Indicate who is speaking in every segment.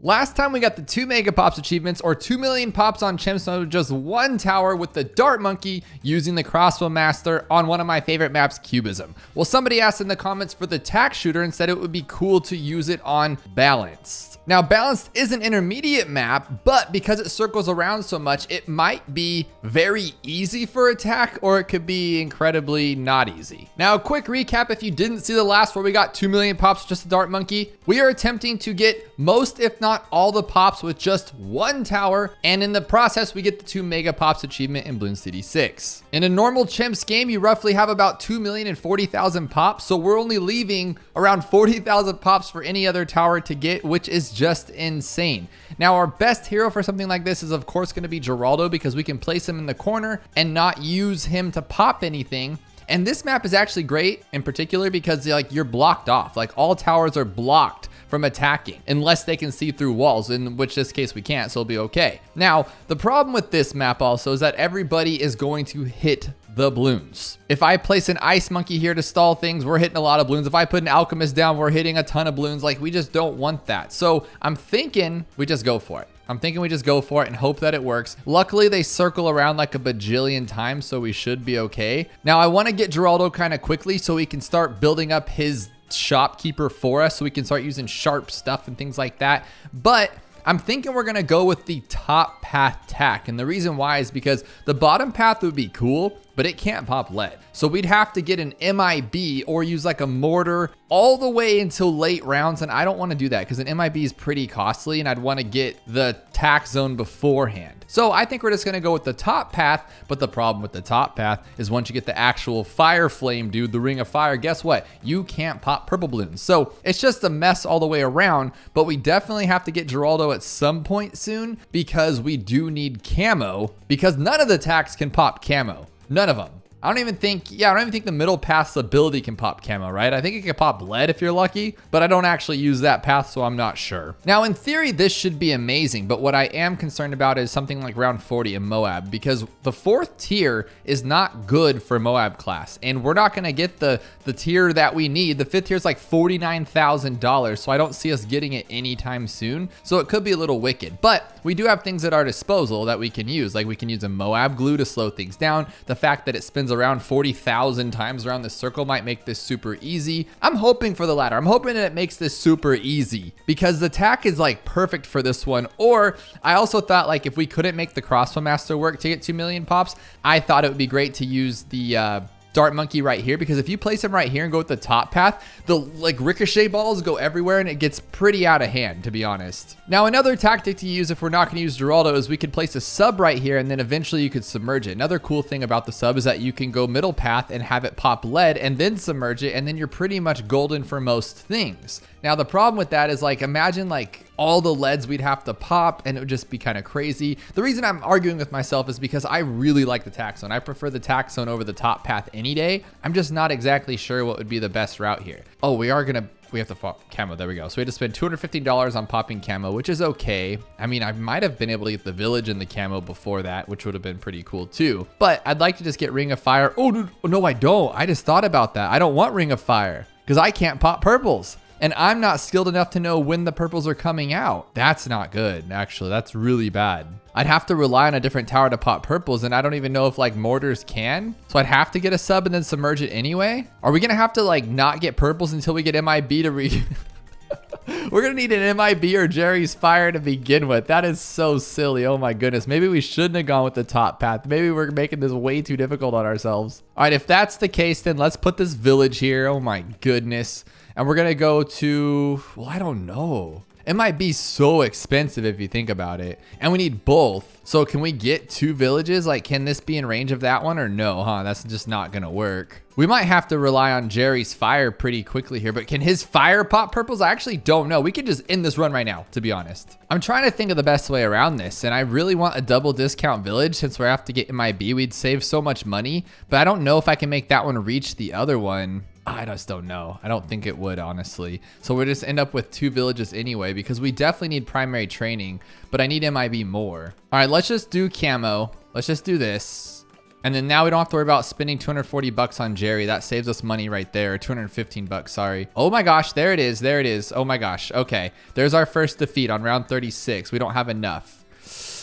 Speaker 1: Last time we got the 2 Megapops achievements, or 2 million pops on chimps mode with just one tower with the dart monkey using the crossbow master on one of my favorite maps, Cubism. Well, somebody asked in the comments for the tack shooter and said it would be cool to use it on Balanced. Now, Balanced is an intermediate map, but because it circles around so much, it might be very easy for attack, or it could be incredibly not easy. Now, a quick recap if you didn't see the last where we got 2 million pops with just a dart monkey. We are attempting to get most, if not all, the pops with just one tower, and in the process, we get the 2 Megapops achievement in Bloons TD6. In a normal chimps game, you roughly have about 2,040,000 pops, so we're only leaving around 40,000 pops for any other tower to get, which is just insane. Now, our best hero for something like this is of course going to be Geraldo, because we can place him in the corner and not use him to pop anything. And this map is actually great in particular because you're blocked off. Like, all towers are blocked from attacking unless they can see through walls, in which this case we can't, so it'll be okay. Now, the problem with this map also is that everybody is going to hit the bloons. If I place an ice monkey here to stall things, we're hitting a lot of bloons. If I put an alchemist down, we're hitting a ton of bloons. Like, we just don't want that. So I'm thinking we just go for it. And hope that it works. Luckily, they circle around like a bajillion times, so we should be okay. Now, I want to get Geraldo kind of quickly so he can start building up his shopkeeper for us, so we can start using sharp stuff and things like that. But I'm thinking we're gonna go with the top path tack, and the reason why is because the bottom path would be cool, but it can't pop lead. So we'd have to get an MIB or use like a mortar all the way until late rounds, and I don't want to do that because an MIB is pretty costly, and I'd want to get the Tack Zone beforehand. So I think we're just gonna go with the top path, but the problem with the top path is once you get the actual fire flame dude, the ring of fire, guess what? You can't pop purple balloons. So it's just a mess all the way around, but we definitely have to get Geraldo at some point soon because we do need camo, because none of the tacks can pop camo. None of them. I don't even think the middle path's ability can pop camo, right? I think it can pop lead if you're lucky, but I don't actually use that path, so I'm not sure. Now, in theory, this should be amazing, but what I am concerned about is something like round 40 in MOAB, because the 4th tier is not good for MOAB class, and we're not gonna get the tier that we need. The 5th tier is like $49,000, so I don't see us getting it anytime soon, so it could be a little wicked. But we do have things at our disposal that we can use, like we can use a MOAB glue to slow things down. The fact that it spins around 40,000 times around the circle might make this super easy. I'm hoping for the latter. I'm hoping that it makes this super easy because the tack is like perfect for this one. Or I also thought, like, if we couldn't make the crossbow master work to get 2 million pops, I thought it would be great to use the dart monkey right here, because if you place him right here and go with the top path, the like ricochet balls go everywhere and it gets pretty out of hand, to be honest. Now, another tactic to use if we're not going to use Geraldo is we could place a sub right here, and then eventually you could submerge it. Another cool thing about the sub is that you can go middle path and have it pop lead and then submerge it, and then you're pretty much golden for most things. Now, the problem with that is, like, imagine like all the leads we'd have to pop, and it would just be kind of crazy. The reason I'm arguing with myself is because I really like the Tack Zone. I prefer the Tack Zone over the top path any day. I'm just not exactly sure what would be the best route here. Oh, we have to pop camo. There we go. So we had to spend $250 on popping camo, which is okay. I mean, I might have been able to get the village and the camo before that, which would have been pretty cool too. But I'd like to just get Ring of Fire. Oh, dude, no, I don't. I just thought about that. I don't want Ring of Fire because I can't pop purples. And I'm not skilled enough to know when the purples are coming out. That's not good, actually. That's really bad. I'd have to rely on a different tower to pop purples, and I don't even know if like mortars can. So I'd have to get a sub and then submerge it anyway. Are we gonna have to like not get purples until we get MIB to We're gonna need an MIB or Jerry's Fire to begin with. That is so silly. Oh my goodness. Maybe we shouldn't have gone with the top path. Maybe we're making this way too difficult on ourselves. All right, if that's the case, then let's put this village here. Oh my goodness. And we're gonna go to, well, I don't know. It might be so expensive if you think about it. And we need both. So can we get 2 villages? Like, can this be in range of that one or no, huh? That's just not gonna work. We might have to rely on Jerry's Fire pretty quickly here, but can his fire pop purples? I actually don't know. We can just end this run right now, to be honest. I'm trying to think of the best way around this, and I really want a double discount village since we have to get MIB. We'd save so much money, but I don't know if I can make that one reach the other one. I just don't know. I don't think it would, honestly. So we'll just end up with 2 villages anyway, because we definitely need primary training, but I need MIB more. All right, let's just do camo. Let's just do this. And then now we don't have to worry about spending 240 bucks on Jerry. That saves us money right there. 215 bucks, sorry. Oh my gosh, there it is. There it is. Oh my gosh. Okay, there's our first defeat on round 36. We don't have enough.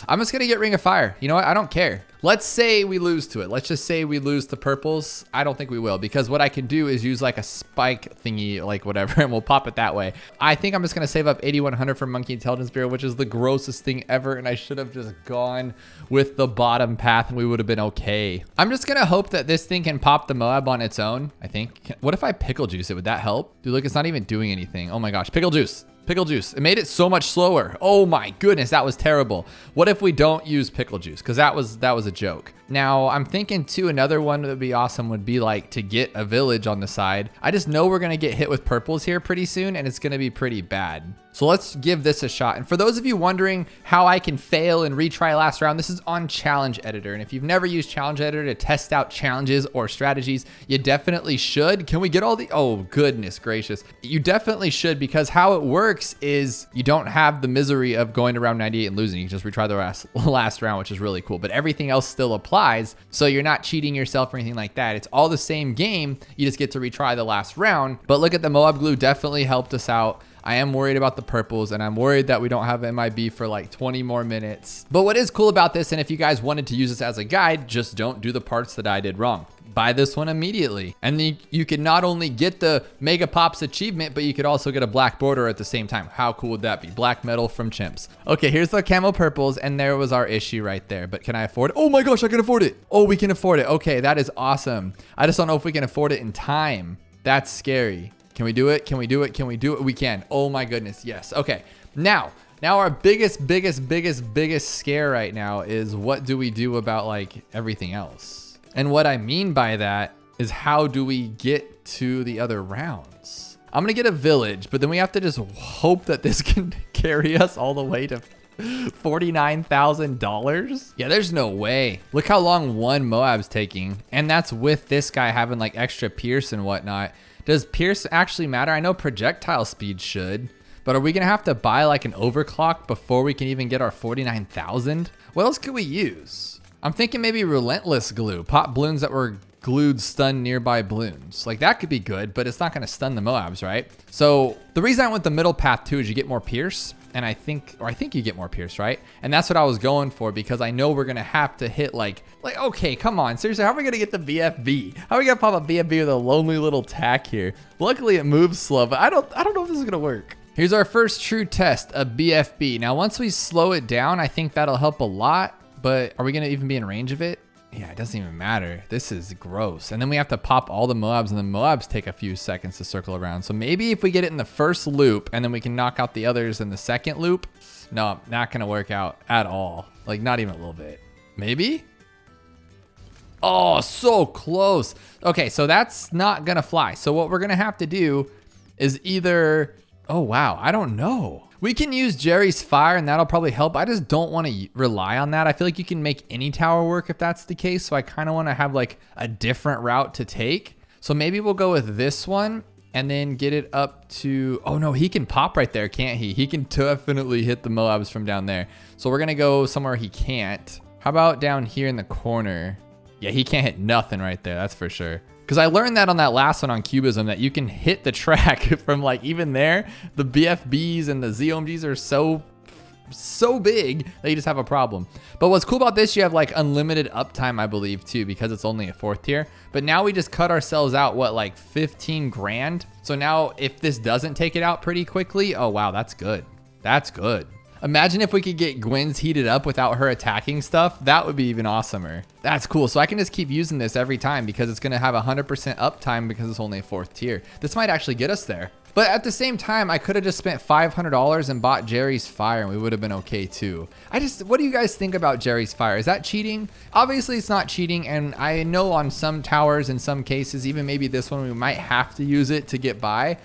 Speaker 1: I'm just gonna get Ring of Fire. You know what? I don't care. Let's say we lose to it. Let's just say we lose to purples. I don't think we will, because what I can do is use like a spike thingy, like whatever, and we'll pop it that way. I think I'm just gonna save up 8,100 for Monkey Intelligence Bureau, which is the grossest thing ever, and I should have just gone with the bottom path and we would have been okay. I'm just gonna hope that this thing can pop the MOAB on its own, I think. What if I pickle juice it? Would that help? Dude, look, it's not even doing anything. Oh my gosh, pickle juice. Pickle juice. It made it so much slower. Oh my goodness, that was terrible. What if we don't use pickle juice? Because that was a joke. Now, I'm thinking too, another one that would be awesome would be like to get a village on the side. I just know we're gonna get hit with purples here pretty soon, and it's gonna be pretty bad. So let's give this a shot. And for those of you wondering how I can fail and retry last round, this is on Challenge Editor. And if you've never used Challenge Editor to test out challenges or strategies, you definitely should. Can we get all the, oh goodness gracious. You definitely should, because how it works is you don't have the misery of going to round 98 and losing. You can just retry the last round, which is really cool. But everything else still applies. So you're not cheating yourself or anything like that. It's all the same game. You just get to retry the last round. But look at the MOAB glue definitely helped us out. I am worried about the purples, and I'm worried that we don't have MIB for like 20 more minutes. But what is cool about this, and if you guys wanted to use this as a guide, just don't do the parts that I did wrong. Buy this one immediately. And then you can not only get the Megapops Achievement, but you could also get a black border at the same time. How cool would that be? Black metal from Chimps. Okay, here's the camo purples, and there was our issue right there. But can I afford it? Oh my gosh, I can afford it. Oh, we can afford it. Okay, that is awesome. I just don't know if we can afford it in time. That's scary. Can we do it? Can we do it? Can we do it? We can. Oh my goodness. Yes. Okay. Now our biggest scare right now is what do we do about like everything else? And what I mean by that is how do we get to the other rounds? I'm going to get a village, but then we have to just hope that this can carry us all the way to $49,000. Yeah, there's no way. Look how long one MOAB's taking. And that's with this guy having like extra pierce and whatnot. Does pierce actually matter? I know projectile speed should, but are we gonna have to buy like an overclock before we can even get our 49,000? What else could we use? I'm thinking maybe relentless glue. Pop balloons that were glued stun nearby balloons. Like that could be good, but it's not gonna stun the MOABs, right? So the reason I went the middle path too is you get more pierce. And I think you get more pierce, right? And that's what I was going for, because I know we're gonna have to hit like, okay, come on, seriously, how are we gonna get the BFB? How are we gonna pop a BFB with a lonely little tack here? Luckily it moves slow, but I don't know if this is gonna work. Here's our first true test, a BFB. Now, once we slow it down, I think that'll help a lot, but are we gonna even be in range of it? Yeah, it doesn't even matter. This is gross. And then we have to pop all the MOABs, and the MOABs take a few seconds to circle around. So maybe if we get it in the first loop and then we can knock out the others in the second loop. No, not gonna work out at all. Like not even a little bit. Maybe? Oh, so close. Okay, so that's not gonna fly. So what we're gonna have to do is either, oh wow, I don't know. We can use Jerry's fire and that'll probably help. I just don't want to rely on that. I feel like you can make any tower work if that's the case. So I kind of want to have like a different route to take. So maybe we'll go with this one and then get it up to, oh no, he can pop right there, can't he? He can definitely hit the MOABs from down there. So we're gonna go somewhere he can't. How about down here in the corner? Yeah, he can't hit nothing right there, that's for sure. Because I learned that on that last one on Cubism, that you can hit the track from like even there. The BFBs and the ZOMGs are so big that you just have a problem. But what's cool about this, you have like unlimited uptime, I believe too, because it's only a 4th tier. But now we just cut ourselves out, what, like 15 grand? So now if this doesn't take it out pretty quickly, oh wow, that's good. That's good. Imagine if we could get Gwen's heated up without her attacking stuff. That would be even awesomer. That's cool. So I can just keep using this every time because it's going to have 100% uptime because it's only a 4th tier. This might actually get us there. But at the same time, I could have just spent $500 and bought Jerry's fire and we would have been okay too. What do you guys think about Jerry's fire? Is that cheating? Obviously it's not cheating, and I know on some towers, in some cases, even maybe this one, we might have to use it to get by.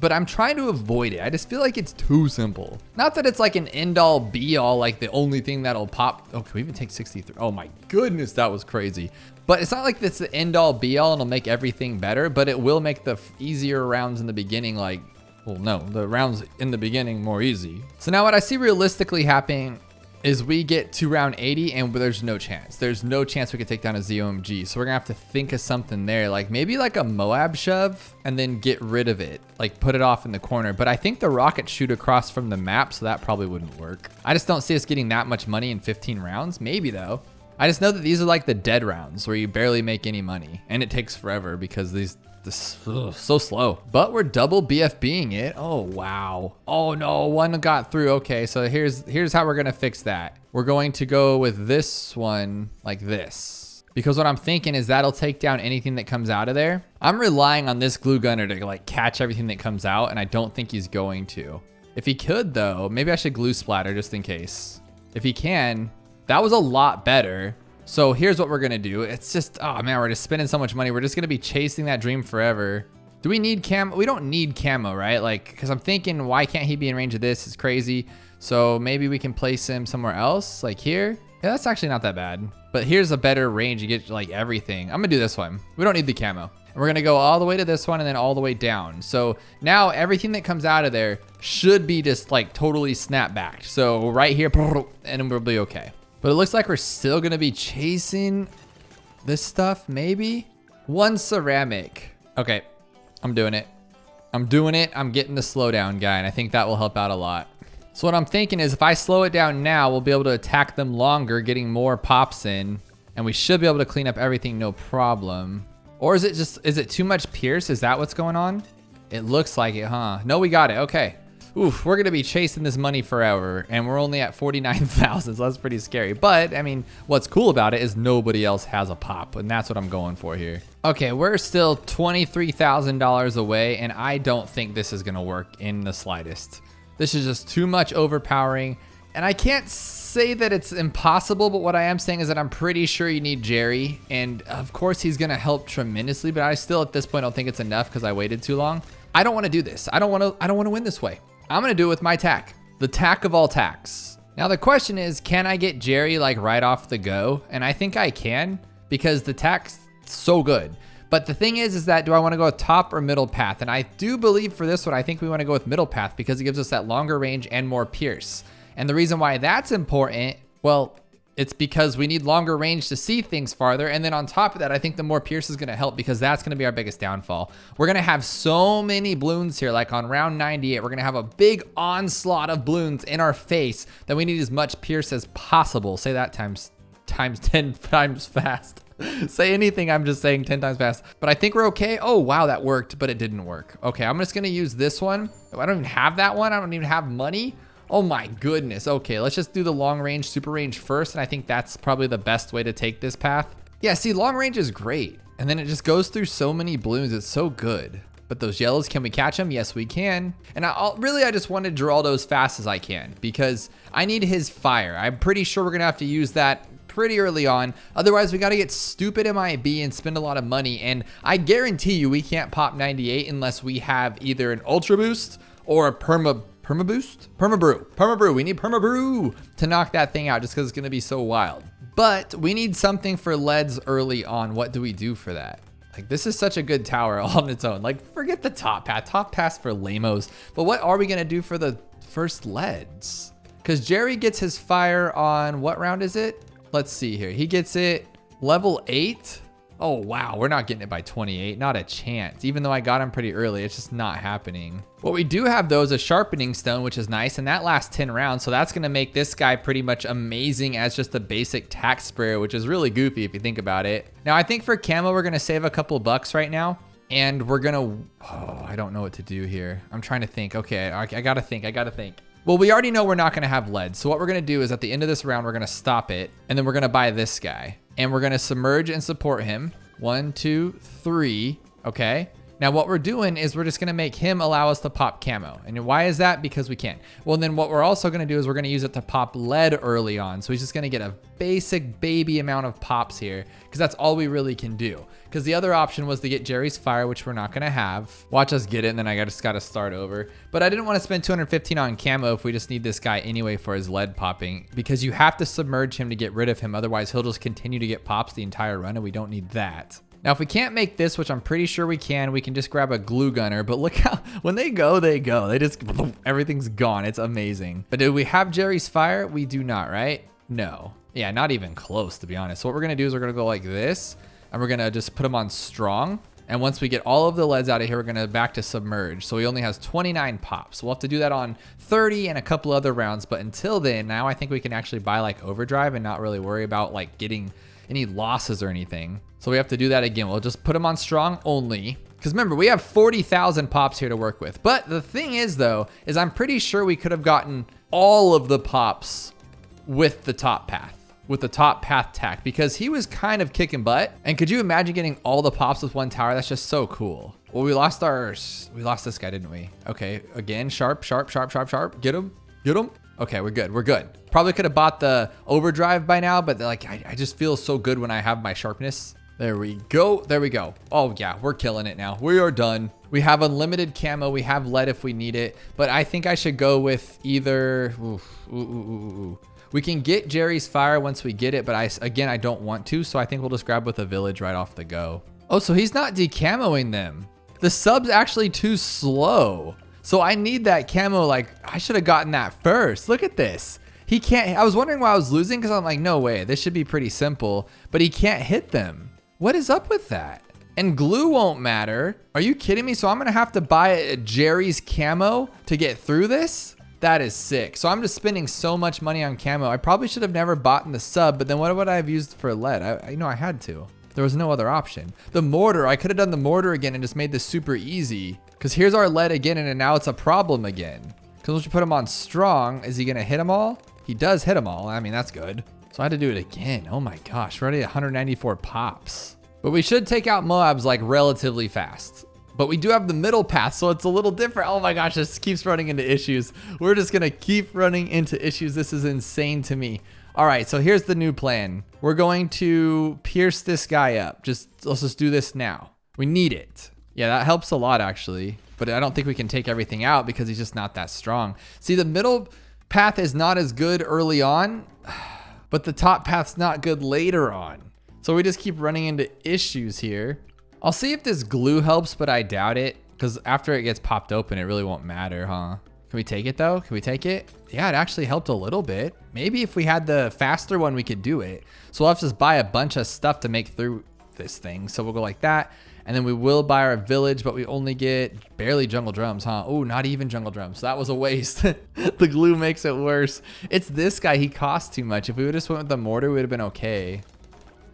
Speaker 1: But I'm trying to avoid it. I just feel like it's too simple. Not that it's like an end all be all, like the only thing that'll pop. Oh, can we even take 63? Oh my goodness, that was crazy. But it's not like it's the end all be all and it'll make everything better, but it will make the easier rounds in the beginning, like, well, no, the rounds in the beginning more easy. So now what I see realistically happening is we get to round 80 and there's no chance. There's no chance we could take down a ZOMG. So we're gonna have to think of something there, like maybe like a MOAB shove and then get rid of it, like put it off in the corner. But I think the rockets shoot across from the map, so that probably wouldn't work. I just don't see us getting that much money in 15 rounds. Maybe though. I just know that these are like the dead rounds where you barely make any money and it takes forever because this so slow. But we're double BFBing it. Oh wow. Oh no, one got through. Okay, so here's how we're gonna fix that. We're going to go with this one like this, because what I'm thinking is that'll take down anything that comes out of there. I'm relying on this glue gunner to like catch everything that comes out, and I don't think he's going to. If he could though, maybe I should glue splatter just in case. If he can, that was a lot better. So here's what we're gonna do. It's just, oh man, we're just spending so much money. We're just gonna be chasing that dream forever. Do we need camo? We don't need camo, right? Like, cause I'm thinking, why can't he be in range of this? It's crazy. So maybe we can place him somewhere else, like here. Yeah, that's actually not that bad. But here's a better range. You get like everything. I'm gonna do this one. We don't need the camo. And we're gonna go all the way to this one and then all the way down. So now everything that comes out of there should be just like totally snap back. So right here, and we'll be okay. But it looks like we're still gonna be chasing this stuff, maybe? One ceramic. Okay, I'm doing it. I'm doing it. I'm getting the slowdown guy, and I think that will help out a lot. So what I'm thinking is if I slow it down now, we'll be able to attack them longer, getting more pops in, and we should be able to clean up everything, no problem. Or is it too much Pierce? Is that what's going on? It looks like it, huh? No, we got it, okay. Oof, we're gonna be chasing this money forever, and we're only at 49,000, so that's pretty scary. But I mean, what's cool about it is nobody else has a pop, and that's what I'm going for here. Okay, we're still $23,000 away, and I don't think this is gonna work in the slightest. This is just too much overpowering, and I can't say that it's impossible, but what I am saying is that I'm pretty sure you need Jerry, and of course he's gonna help tremendously, but I still at this point don't think it's enough because I waited too long. I don't want to do this. I don't want to win this way. I'm gonna do it with my tack, the tack of all tacks. Now the question is, can I get Jerry like right off the go? And I think I can, because the tack's so good. But the thing is that do I want to go with top or middle path? And I do believe for this one, I think we want to go with middle path because it gives us that longer range and more pierce. And the reason why that's important, well, it's because we need longer range to see things farther. And then on top of that, I think the more pierce is going to help because that's going to be our biggest downfall. We're going to have so many bloons here, like on round 98, we're going to have a big onslaught of bloons in our face that we need as much pierce as possible. Say that times 10 times fast. Say anything, I'm just saying 10 times fast. But I think we're okay. Oh, wow, that worked, but it didn't work. Okay, I'm just going to use this one. I don't even have that one. I don't even have money. Oh my goodness. Okay, let's just do the long range, super range first. And I think that's probably the best way to take this path. Yeah, see, long range is great. And then it just goes through so many bloons. It's so good. But those yellows, can we catch them? Yes, we can. And I just want to draw those fast as I can because I need his fire. I'm pretty sure we're going to have to use that pretty early on. Otherwise, we got to get stupid MIB and spend a lot of money. And I guarantee you we can't pop 98 unless we have either an ultra boost or a perma brew. We need perma brew to knock that thing out just because it's going to be so wild. But we need something for leads early on. What do we do for that? Like, this is such a good tower all on its own. Like, forget the top path. Top pass for lamos. But what are we going to do for the first leads? Because Jerry gets his fire on, what round is it? Let's see here. He gets it level 8. Oh, wow. We're not getting it by 28. Not a chance. Even though I got him pretty early, it's just not happening. What we do have, though, is a sharpening stone, which is nice. And that lasts 10 rounds. So that's going to make this guy pretty much amazing as just a basic tack sprayer, which is really goofy if you think about it. Now, I think for camo, we're going to save a couple bucks right now. And we're going to... Oh, I don't know what to do here. I'm trying to think. Okay, I got to think. Well, we already know we're not going to have lead. So what we're going to do is at the end of this round, we're going to stop it. And then we're going to buy this guy. And we're going to submerge and support him. 1, 2, 3. Okay. Now what we're doing is we're just going to make him allow us to pop camo. And why is that? Because we can. Well, then what we're also going to do is we're going to use it to pop lead early on. So he's just going to get a basic baby amount of pops here because that's all we really can do. Because the other option was to get Jerry's fire, which we're not going to have. Watch us get it, and then I just got to start over. But I didn't want to spend 215 on camo if we just need this guy anyway for his lead popping. Because you have to submerge him to get rid of him. Otherwise, he'll just continue to get pops the entire run, and we don't need that. Now, if we can't make this, which I'm pretty sure we can just grab a glue gunner. But look how, when they go, they go. They just, everything's gone. It's amazing. But do we have Jerry's fire? We do not, right? No. Yeah, not even close, to be honest. So what we're going to do is we're going to go like this. And we're going to just put them on strong. And once we get all of the leads out of here, we're going to back to submerge. So he only has 29 pops. We'll have to do that on 30 and a couple other rounds. But until then, now I think we can actually buy like overdrive and not really worry about like getting any losses or anything. So we have to do that again. We'll just put them on strong only. Because remember, we have 40,000 pops here to work with. But the thing is, though, is I'm pretty sure we could have gotten all of the pops with the top path. With the top path tack, because he was kind of kicking butt. And could you imagine getting all the pops with one tower? That's just so cool. Well, we lost this guy, didn't we? Okay, again, sharp. Get him. Okay, we're good. Probably could have bought the overdrive by now, but like, I just feel so good when I have my sharpness. There we go. Oh yeah, we're killing it now. We are done. We have unlimited camo. We have lead if we need it, but I think I should go with either, we can get Jerry's fire once we get it, but I don't want to, so I think we'll just grab with a village right off the go. Oh, so he's not decamoing them. The sub's actually too slow. So I need that camo, like, I should have gotten that first. Look at this. He can't, I was wondering why I was losing, because I'm like, no way, this should be pretty simple, but he can't hit them. What is up with that? And glue won't matter. Are you kidding me? So I'm gonna have to buy a Jerry's camo to get through this? That is sick. So I'm just spending so much money on camo. I probably should have never bought in the sub, but then what would I have used for lead? I had to. There was no other option. The mortar, I could have done the mortar again and just made this super easy. Because here's our lead again, and now it's a problem again. Because once you put him on strong, is he gonna hit them all? He does hit them all. I mean, that's good. So I had to do it again. Oh my gosh, we're already at 194 pops. But we should take out MOABs like relatively fast. But we do have the middle path, so it's a little different. Oh my gosh, this keeps running into issues. We're just gonna keep running into issues. This is insane to me. All right, so here's the new plan. We're going to pierce this guy up. Let's just do this now. We need it. Yeah, that helps a lot actually, but I don't think we can take everything out because he's just not that strong. See, the middle path is not as good early on, but the top path's not good later on. So we just keep running into issues here. I'll see if this glue helps, but I doubt it, because after it gets popped open, it really won't matter, huh? Can we take it though? Can we take it? Yeah, it actually helped a little bit. Maybe if we had the faster one, we could do it. So we'll have to just buy a bunch of stuff to make through this thing. So we'll go like that. And then we will buy our village, but we only get barely jungle drums, huh? Oh, not even jungle drums. So that was a waste. The glue makes it worse. It's this guy, he costs too much. If we would just went with the mortar, we would have been okay.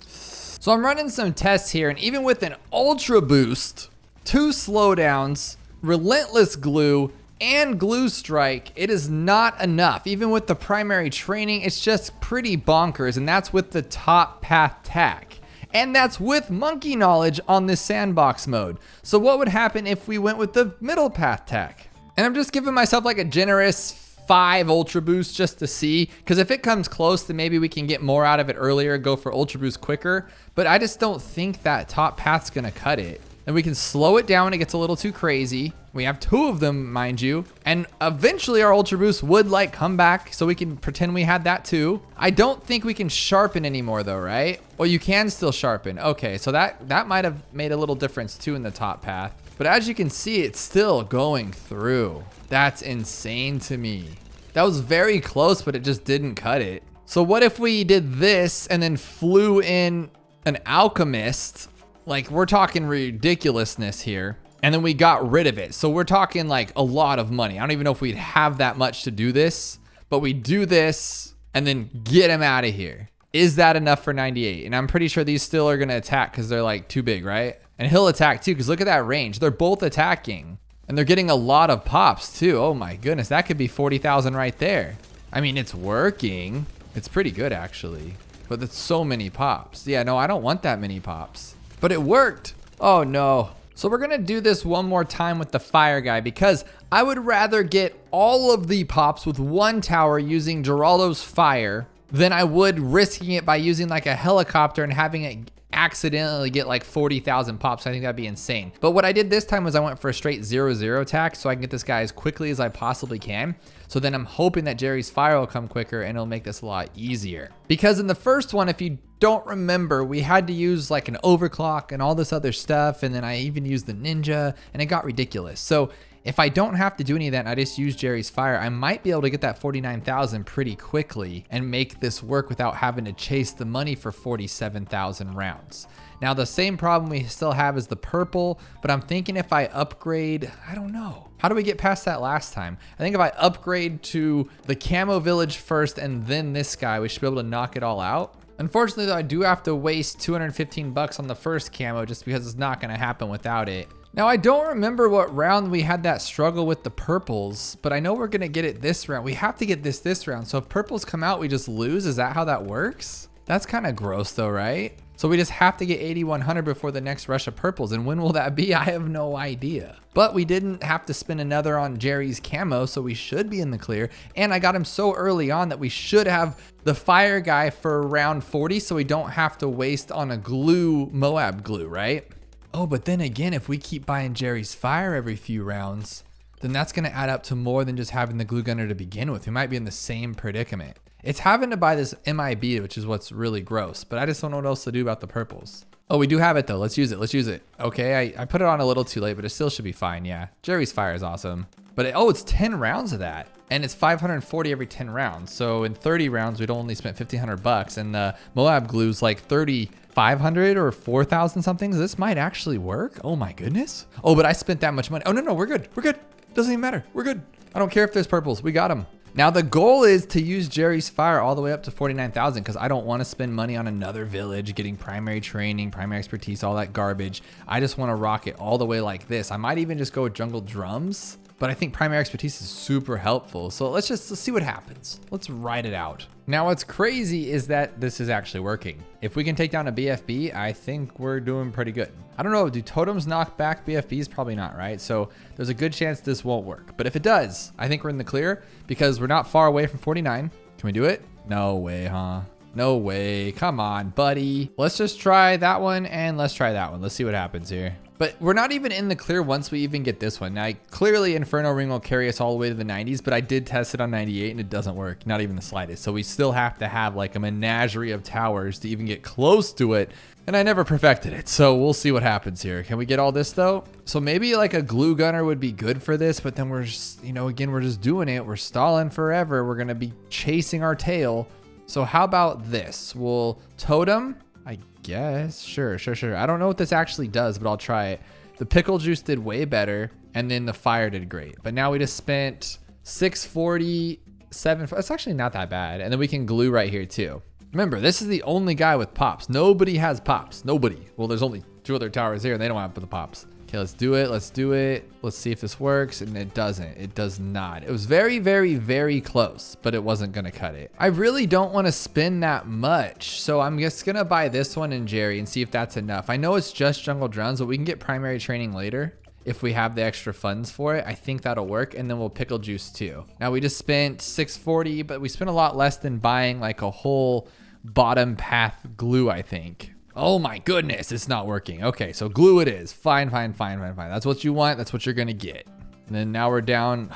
Speaker 1: So I'm running some tests here, and even with an ultra boost, 2 slowdowns, relentless glue, and glue strike, it is not enough. Even with the primary training, it's just pretty bonkers, and that's with the top path tack. And that's with monkey knowledge on this sandbox mode. So what would happen if we went with the middle path tack? And I'm just giving myself like a generous 5 ultra boosts just to see, because if it comes close, then maybe we can get more out of it earlier, go for ultra boost quicker. But I just don't think that top path's gonna cut it. And we can slow it down when it gets a little too crazy. We have 2 of them, mind you. And eventually our ultra boost would like come back, so we can pretend we had that too. I don't think we can sharpen anymore though, right? Well, you can still sharpen. Okay, so that might have made a little difference too in the top path. But as you can see, it's still going through. That's insane to me. That was very close, but it just didn't cut it. So what if we did this and then flew in an alchemist? Like, we're talking ridiculousness here. And then we got rid of it. So we're talking like a lot of money. I don't even know if we'd have that much to do this, but we do this and then get him out of here. Is that enough for 98? And I'm pretty sure these still are gonna attack because they're like too big, right? And he'll attack too, because look at that range. They're both attacking. And they're getting a lot of pops too. Oh my goodness, that could be 40,000 right there. I mean, it's working. It's pretty good actually, but it's so many pops. Yeah, no, I don't want that many pops, but it worked. Oh no. So we're gonna do this one more time with the fire guy, because I would rather get all of the pops with one tower using Geraldo's fire than I would risking it by using like a helicopter and having it accidentally get like 40,000 pops. I think that'd be insane. But what I did this time was I went for a straight 0-0 attack so I can get this guy as quickly as I possibly can. So then I'm hoping that Jerry's fire will come quicker and it'll make this a lot easier. Because in the first one, if you don't remember, we had to use like an overclock and all this other stuff. And then I even used the ninja and it got ridiculous. So if I don't have to do any of that and I just use Jerry's fire, I might be able to get that 49,000 pretty quickly and make this work without having to chase the money for 47,000 rounds. Now the same problem we still have is the purple, but I'm thinking if I upgrade, I don't know. How do we get past that last time? I think if I upgrade to the camo village first and then this guy, we should be able to knock it all out. Unfortunately though, I do have to waste 215 bucks on the first camo just because it's not gonna happen without it. Now I don't remember what round we had that struggle with the purples, but I know we're gonna get it this round. We have to get this round. So if purples come out, we just lose. Is that how that works? That's kind of gross though, right? So we just have to get 8,100 before the next rush of purples. And when will that be? I have no idea. But we didn't have to spend another on Jerry's camo, so we should be in the clear. And I got him so early on that we should have the fire guy for round 40, so we don't have to waste on a glue, MOAB glue, right? Oh, but then again, if we keep buying Jerry's fire every few rounds, then that's gonna add up to more than just having the glue gunner to begin with. We might be in the same predicament. It's having to buy this MIB, which is what's really gross, but I just don't know what else to do about the purples. Oh, we do have it though. Let's use it. Let's use it. Okay, I put it on a little too late, but it still should be fine. Yeah, Jerry's fire is awesome. But it's 10 rounds of that. And it's 540 every 10 rounds. So in 30 rounds, we'd only spent 1,500 bucks. And the MOAB glue's like 3,500 or 4,000 something. This might actually work. Oh my goodness. Oh, but I spent that much money. Oh, no, we're good. We're good. Doesn't even matter. We're good. I don't care if there's purples. We got them. Now the goal is to use Jerry's fire all the way up to 49,000 because I don't want to spend money on another village, getting primary training, primary expertise, all that garbage. I just want to rock it all the way like this. I might even just go with jungle drums, but I think primary expertise is super helpful. So let's see what happens. Let's ride it out. Now what's crazy is that this is actually working. If we can take down a BFB, I think we're doing pretty good. I don't know, do totems knock back BFBs? Probably not, right? So there's a good chance this won't work. But if it does, I think we're in the clear because we're not far away from 49. Can we do it? No way, huh? No way. Come on, buddy. Let's just try that one and let's try that one. Let's see what happens here. But we're not even in the clear once we even get this one. Now, clearly Inferno Ring will carry us all the way to the 90s, but I did test it on 98 and it doesn't work, not even the slightest. So we still have to have like a menagerie of towers to even get close to it. And I never perfected it, so we'll see what happens here. Can we get all this though? So maybe like a glue gunner would be good for this, but then we're just, again, we're just doing it. We're stalling forever. We're gonna be chasing our tail. So how about this? We'll totem, I guess. Sure. I don't know what this actually does, but I'll try it. The pickle juice did way better, and then the fire did great. But now we just spent 647. It's actually not that bad. And then we can glue right here too. Remember, this is the only guy with pops. Nobody has pops. Nobody. Well, there's only 2 other towers here, and they don't have the pops. Okay, let's do it. Let's do it. Let's see if this works. And it doesn't. It does not. It was very, very, very close, but it wasn't going to cut it. I really don't want to spend that much. So I'm just going to buy this one in Jerry and see if that's enough. I know it's just jungle drums, but we can get primary training later. If we have the extra funds for it, I think that'll work. And then we'll pickle juice too. Now we just spent 640, but we spent a lot less than buying like a whole bottom path glue, I think. Oh my goodness, it's not working. Okay, so glue it is. Fine. That's what you want. That's what you're gonna get. And then now we're down.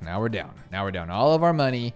Speaker 1: Now we're down all of our money.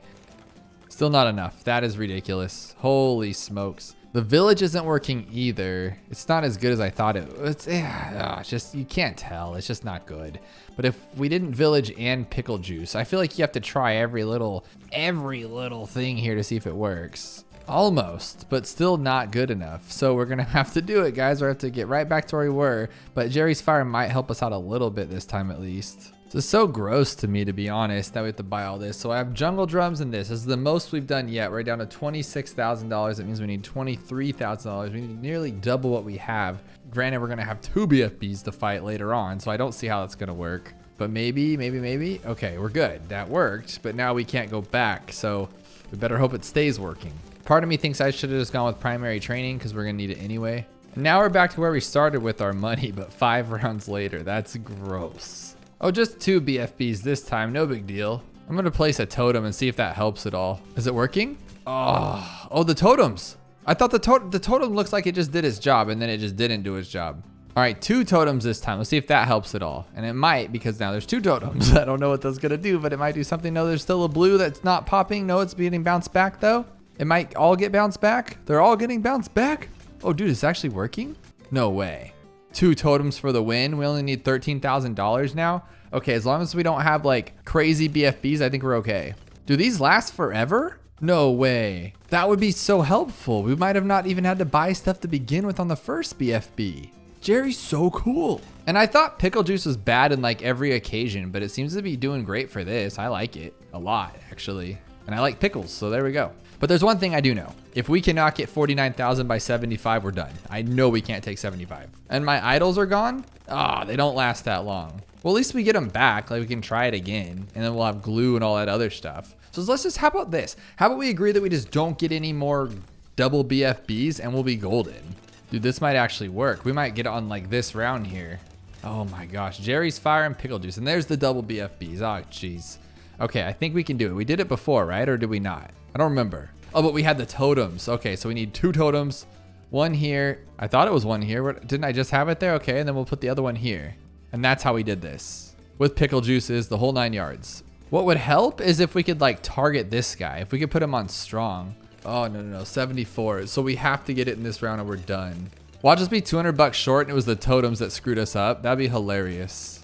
Speaker 1: Still not enough. That is ridiculous. Holy smokes. The village isn't working either. It's not as good as I thought it was. It's just, you can't tell. It's just not good. But if we didn't village and pickle juice, I feel like you have to try every little thing here to see if it works. Almost, but still not good enough. So we're gonna have to do it, guys. We're gonna have to get right back to where we were, but Jerry's fire might help us out a little bit this time at least. It's so gross to me, to be honest, that we have to buy all this. So I have jungle drums and this is the most we've done yet. We're down to $26,000. That means we need $23,000. We need nearly double what we have. Granted, we're gonna have 2 BFBs to fight later on, so I don't see how that's gonna work. But maybe. Okay, we're good. That worked, but now we can't go back. So we better hope it stays working. Part of me thinks I should have just gone with primary training because we're gonna need it anyway. And now we're back to where we started with our money, but 5 rounds later. That's gross. Oh, just 2 BFBs this time, no big deal. I'm gonna place a totem and see if that helps at all. Is it working? Oh, the totems. I thought the totem looks like it just did its job and then it just didn't do its job. All right, 2 totems this time. Let's see if that helps at all. And it might, because now there's 2 totems. I don't know what that's gonna do, but it might do something. No, there's still a blue that's not popping. No, it's getting bounced back though. It might all get bounced back. They're all getting bounced back. Oh, dude, it's actually working? No way. 2 totems for the win. We only need $13,000 now. Okay, as long as we don't have like crazy BFBs, I think we're okay. Do these last forever? No way. That would be so helpful. We might have not even had to buy stuff to begin with on the first BFB. Jerry's so cool. And I thought pickle juice was bad in like every occasion, but it seems to be doing great for this. I like it a lot, actually. And I like pickles, so there we go. But there's one thing I do know. If we cannot get 49,000 by 75, we're done. I know we can't take 75. And my idols are gone? Ah, they don't last that long. Well, at least we get them back. Like we can try it again, and then we'll have glue and all that other stuff. So let's just, how about this? How about we agree that we just don't get any more double BFBs and we'll be golden? Dude, this might actually work. We might get on like this round here. Oh my gosh, Jerry's fire and pickle juice. And there's the double BFBs. Oh, jeez. Okay, I think we can do it. We did it before, right? Or did we not? I don't remember. Oh, but we had the totems. Okay, so we need 2 totems. One here. I thought it was one here. Didn't I just have it there? Okay, and then we'll put the other one here. And that's how we did this. With pickle juices, the whole 9 yards. What would help is if we could like target this guy. If we could put him on strong. Oh, no, 74. So we have to get it in this round or we're done. Well, I'll just be 200 bucks short and it was the totems that screwed us up. That'd be hilarious.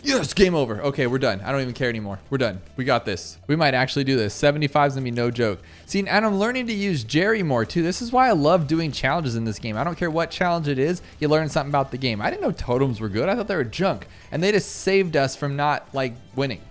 Speaker 1: Yes, game over. Okay, we're done. I don't even care anymore. We're done. We got this. We might actually do this. 75's gonna be no joke. See, and I'm learning to use Jerry more too. This is why I love doing challenges in this game. I don't care what challenge it is. You learn something about the game. I didn't know totems were good. I thought they were junk. And they just saved us from not like winning.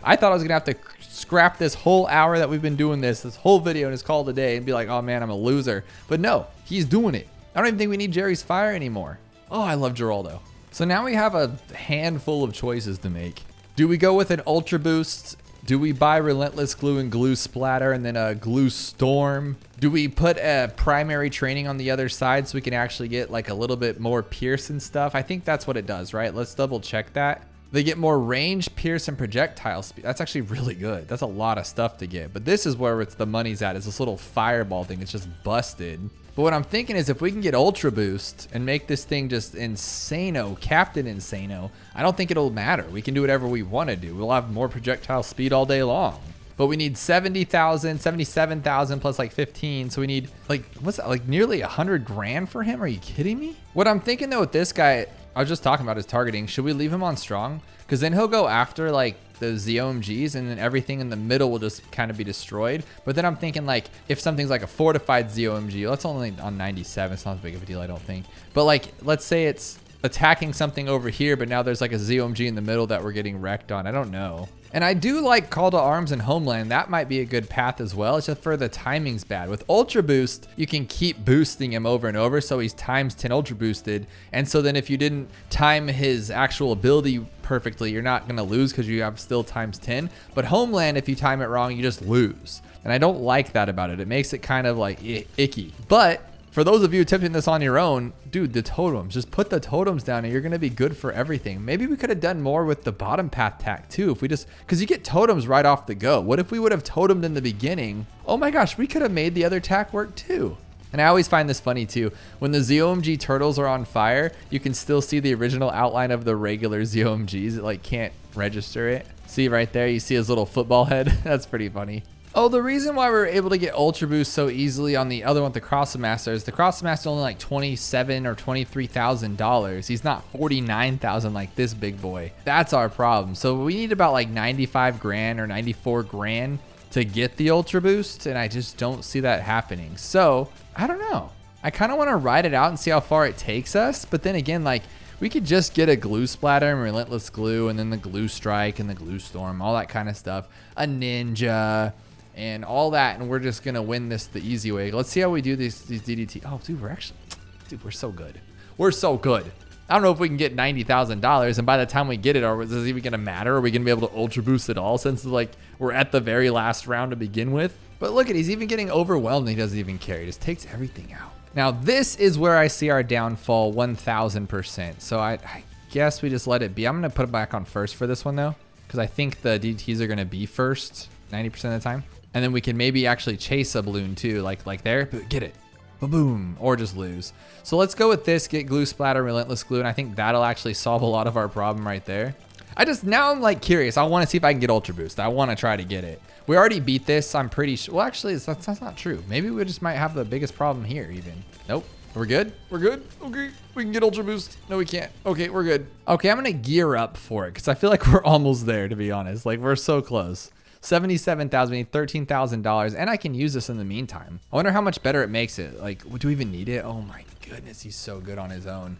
Speaker 1: I thought I was gonna have to scrap this whole hour that we've been doing this whole video and it's called a day and be like, oh man, I'm a loser. But no, he's doing it. I don't even think we need Jerry's fire anymore. Oh, I love Geraldo. So now we have a handful of choices to make. Do we go with an ultra boost? Do we buy relentless glue and glue splatter and then a glue storm? Do we put a primary training on the other side so we can actually get like a little bit more pierce and stuff? I think that's what it does, right? Let's double check that. They get more range, pierce, and projectile speed. That's actually really good. That's a lot of stuff to get. But this is where it's the money's at, is this little fireball thing. It's just busted. But what I'm thinking is if we can get Ultra Boost and make this thing just insano, Captain Insano, I don't think it'll matter. We can do whatever we want to do. We'll have more projectile speed all day long. But we need 70,000, 77,000 plus like 15. So we need like, what's that? Like nearly 100 grand for him? Are you kidding me? What I'm thinking though with this guy, I was just talking about his targeting. Should we leave him on strong? Because then he'll go after like the ZOMGs and then everything in the middle will just kind of be destroyed. But then I'm thinking like if something's like a fortified ZOMG, that's only on 97. It's not as big of a deal, I don't think. But like, let's say it's attacking something over here, but now there's like a ZOMG in the middle that we're getting wrecked on. I don't know. And I do like Call to Arms and Homeland. That might be a good path as well. It's just for the timing's bad. With Ultra Boost, you can keep boosting him over and over. So he's times 10 Ultra Boosted. And so then if you didn't time his actual ability perfectly, you're not going to lose because you have still times 10. But Homeland, if you time it wrong, you just lose. And I don't like that about it. It makes it kind of like icky. But for those of you attempting this on your own, dude, the totems, just put the totems down and you're going to be good for everything. Maybe we could have done more with the bottom path tack too. If we just, because you get totems right off the go. What if we would have totemed in the beginning? Oh my gosh, we could have made the other tack work too. And I always find this funny too. When the ZOMG turtles are on fire, you can still see the original outline of the regular ZOMGs. It like can't register it. See right there, you see his little football head. That's pretty funny. Oh, the reason why we were able to get Ultra Boost so easily on the other one, the Cross Master, is the Cross Master only like $27,000 or $23,000. He's not 49,000 like this big boy. That's our problem. So we need about like 95 grand or 94 grand to get the Ultra Boost, and I just don't see that happening. So I don't know. I kind of want to ride it out and see how far it takes us. But then again, like we could just get a glue splatter and relentless glue, and then the glue strike and the glue storm, all that kind of stuff. A ninja. And all that, and we're just gonna win this the easy way. Let's see how we do these DDT. Oh, dude, we're so good. We're so good. I don't know if we can get $90,000, and by the time we get it, is this even gonna matter? Are we gonna be able to Ultra Boost it all since like we're at the very last round to begin with? But look at, he's even getting overwhelmed. And he doesn't even care. He just takes everything out. Now this is where I see our downfall 1,000%. So I guess we just let it be. I'm gonna put it back on first for this one though, because I think the DDTs are gonna be first 90% of the time. And then we can maybe actually chase a balloon too, like there, get it, boom, or just lose. So let's go with this, get glue splatter, relentless glue, and I think that'll actually solve a lot of our problem right there. Now I'm like curious. I want to see if I can get Ultra Boost. I want to try to get it. We already beat this. I'm pretty sure. Well, actually, that's not true. Maybe we just might have the biggest problem here even. Nope. We're good. We're good. Okay. We can get Ultra Boost. No, we can't. Okay. We're good. Okay. I'm going to gear up for it because I feel like we're almost there, to be honest. Like we're so close. 77,000, we need $13,000, and I can use this in the meantime. I wonder how much better it makes it. Like, do we even need it? Oh my goodness, he's so good on his own.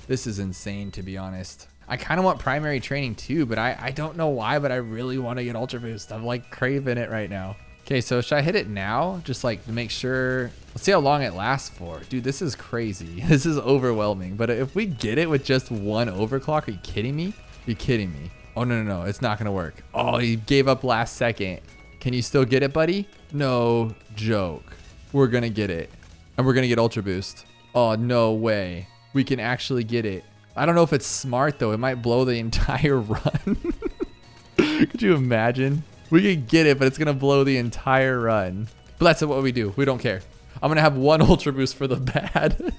Speaker 1: This is insane, to be honest. I kind of want primary training too, but I don't know why, but I really want to get Ultra Boost. I'm like craving it right now. Okay, so should I hit it now? Just like to make sure. Let's see how long it lasts for. Dude, this is crazy. This is overwhelming. But if we get it with just one overclock, are you kidding me? You're kidding me. Oh, no. It's not going to work. Oh, he gave up last second. Can you still get it, buddy? No joke. We're going to get it. And we're going to get Ultra Boost. Oh, no way. We can actually get it. I don't know if it's smart, though. It might blow the entire run. Could you imagine? We could get it, but it's going to blow the entire run. But that's what we do. We don't care. I'm going to have one Ultra Boost for the bad.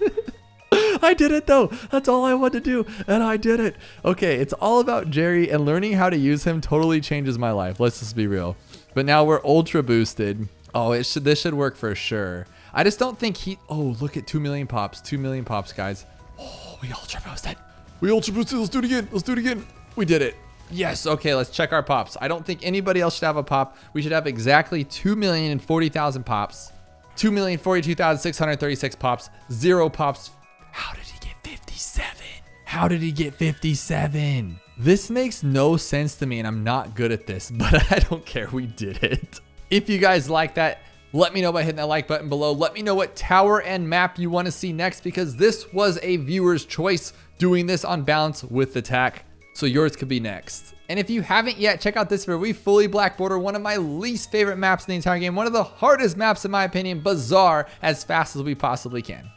Speaker 1: I did it though. That's all I wanted to do. And I did it. Okay. It's all about Jerry, and learning how to use him totally changes my life. Let's just be real. But now we're Ultra Boosted. Oh, this should work for sure. I just don't think oh, look at 2 million pops. 2 million pops, guys. Oh, we Ultra Boosted. We Ultra Boosted. Let's do it again. Let's do it again. We did it. Yes. Okay. Let's check our pops. I don't think anybody else should have a pop. We should have exactly 2,040,000 pops. 2,042,636 pops. 0 pops. How did he get 57? How did he get 57? This makes no sense to me, and I'm not good at this, but I don't care. We did it. If you guys like that, let me know by hitting that like button below. Let me know what tower and map you want to see next, because this was a viewer's choice doing this on balance with the Tack. So yours could be next. And if you haven't yet, check out this video. We fully black border one of my least favorite maps in the entire game. One of the hardest maps in my opinion. Bizarre as fast as we possibly can.